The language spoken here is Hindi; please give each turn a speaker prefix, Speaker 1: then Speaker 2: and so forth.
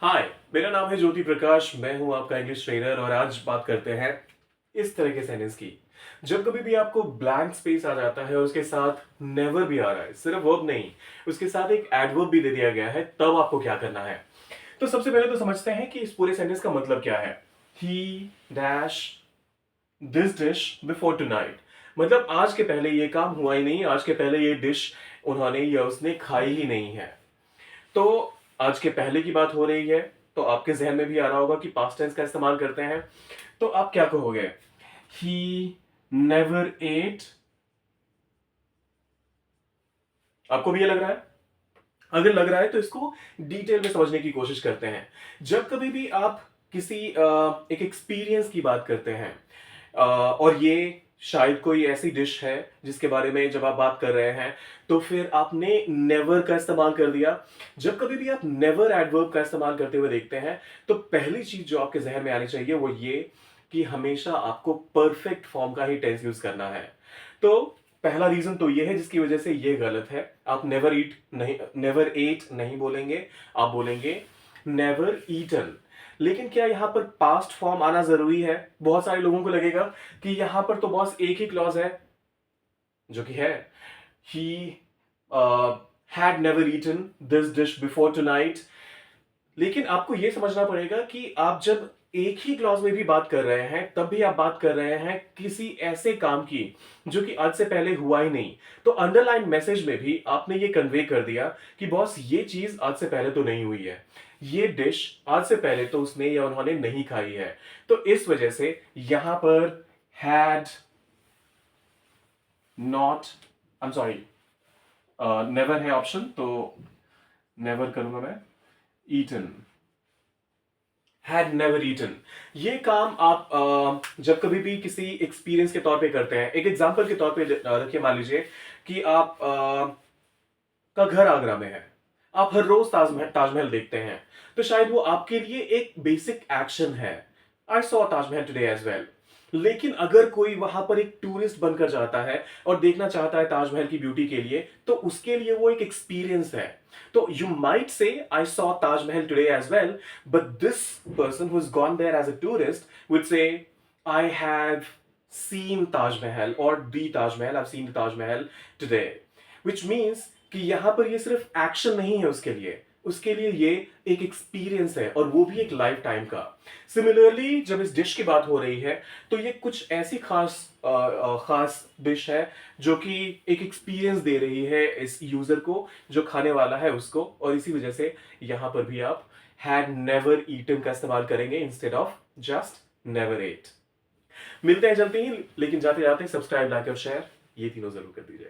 Speaker 1: हाय, मेरा नाम है ज्योति प्रकाश। मैं हूं आपका इंग्लिश ट्रेनर और आज बात करते हैं इस तरह के सेंटेंस की। जब कभी भी आपको ब्लैंक स्पेस आ जाता है और उसके साथ नेवर भी आ रहा है, सिर्फ वर्ब नहीं, उसके साथ एक एडवर्ब भी दे दिया गया है, तब आपको क्या करना है। तो सबसे पहले तो समझते हैं कि इस पूरे सेंटेंस का मतलब क्या है। ही dash this dish before tonight. मतलब आज के पहले ये काम हुआ ही नहीं, आज के पहले ये डिश उन्होंने या उसने खाई ही नहीं है। तो आज के पहले की बात हो रही है, तो आपके जहन में भी आ रहा होगा कि पास्ट टेंस का इस्तेमाल करते हैं। तो आप क्या कहोगे? He never ate. आपको भी ये लग रहा है? अगर लग रहा है तो इसको डिटेल में समझने की कोशिश करते हैं। जब कभी भी आप किसी एक एक्सपीरियंस की बात करते हैं, और ये शायद कोई ऐसी डिश है जिसके बारे में जब आप बात कर रहे हैं, तो फिर आपने नेवर का इस्तेमाल कर दिया। जब कभी भी आप नेवर एडवर्ब का इस्तेमाल करते हुए देखते हैं, तो पहली चीज जो आपके जहन में आनी चाहिए वो ये कि हमेशा आपको परफेक्ट फॉर्म का ही टेंस यूज करना है। तो पहला रीजन तो ये है जिसकी वजह से ये गलत है। आप नेवर एट नहीं बोलेंगे, आप बोलेंगे नेवर ईटन। लेकिन क्या यहां पर पास्ट फॉर्म आना जरूरी है? बहुत सारे लोगों को लगेगा कि यहां पर तो बॉस एक ही क्लॉज है, जो कि है he had never eaten this dish before tonight. लेकिन आपको यह समझना पड़ेगा कि आप जब एक ही क्लॉज में भी बात कर रहे हैं, तब भी आप बात कर रहे हैं किसी ऐसे काम की जो कि आज से पहले हुआ ही नहीं। तो अंडरलाइन मैसेज में भी आपने ये कन्वे कर दिया कि बॉस ये चीज आज से पहले तो नहीं हुई है, ये डिश आज से पहले तो उसने या उन्होंने नहीं खाई है। तो इस वजह से यहां पर had not, I am sorry, never है ऑप्शन, तो नेवर करूंगा मैं। Eaten, had never eaten. ये काम आप जब कभी भी किसी एक्सपीरियंस के तौर पे करते हैं, एक एग्जांपल के तौर पे रखिए, मान लीजिए कि आप का घर आगरा में है, आप हर रोज ताजमहल देखते हैं, तो शायद वो आपके लिए एक बेसिक एक्शन है। I saw Taj Mahal today as well. लेकिन अगर कोई वहां पर एक टूरिस्ट बनकर जाता है और देखना चाहता है ताजमहल की ब्यूटी के लिए, तो उसके लिए वो एक एक्सपीरियंस है। तो you might say I saw Taj Mahal today as well, but this person who is gone there as a tourist would say I have seen Taj Mahal or the Taj Mahal, I've seen the Taj Mahal today, which means कि यहां पर ये सिर्फ एक्शन नहीं है उसके लिए ये एक एक्सपीरियंस है, और वो भी एक लाइफ टाइम का। सिमिलरली जब इस डिश की बात हो रही है, तो ये कुछ ऐसी खास डिश है जो कि एक एक्सपीरियंस दे रही है इस यूजर को, जो खाने वाला है उसको, और इसी वजह से यहां पर भी आप हैड नेवर ईटन का इस्तेमाल करेंगे instead of just never ate. मिलते हैं जल्दी ही, लेकिन जाते जाते सब्सक्राइब, लाइक और शेयर ये तीनों जरूर कर दीजिए।